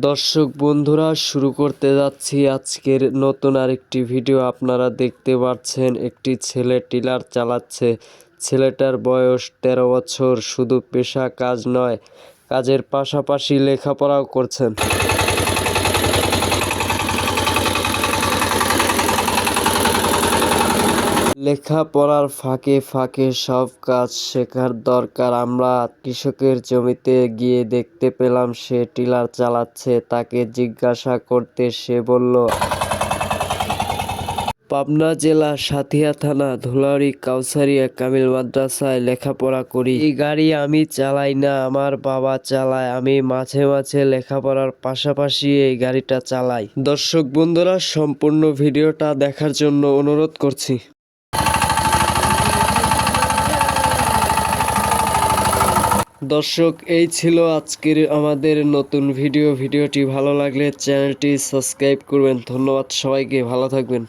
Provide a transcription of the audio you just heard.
দর্শক বন্ধুরা, শুরু করতে যাচ্ছি আজকের নতুন আরেকটি ভিডিও। আপনারা দেখতে পাচ্ছেন একটি ছেলে টিলার চালাচ্ছে। ছেলেটার বয়স 13 বছর। শুধু পেশা কাজ নয়, কাজের পাশাপাশি লেখাপড়াও করছেন। লেখাপড়ার ফাঁকে ফাঁকে সব কাজ শেখার দরকার। আমরা কৃষকের জমিতে গিয়ে দেখতে পেলাম সে টিলার চালাচ্ছে। তাকে জিজ্ঞাসা করতে সে বলল, পাবনা জেলা সাঁথিয়া থানা ধুলাউড়ি কাউসারিয়া কামিল মাদ্রাসায় লেখাপড়া করি। এই গাড়ি আমি চালাই না, আমার বাবা চালায়। আমি মাঝে মাঝে লেখাপড়ার পাশাপাশি এই গাড়িটা চালাই। দর্শক বন্ধুরা, সম্পূর্ণ ভিডিওটা দেখার জন্য অনুরোধ করছি। দর্শক, এই ছিল আজকের আমাদের নতুন ভিডিওটি ভালো লাগলে চ্যানেলটি সাবস্ক্রাইব করবেন। ধন্যবাদ সবাইকে, ভালো থাকবেন।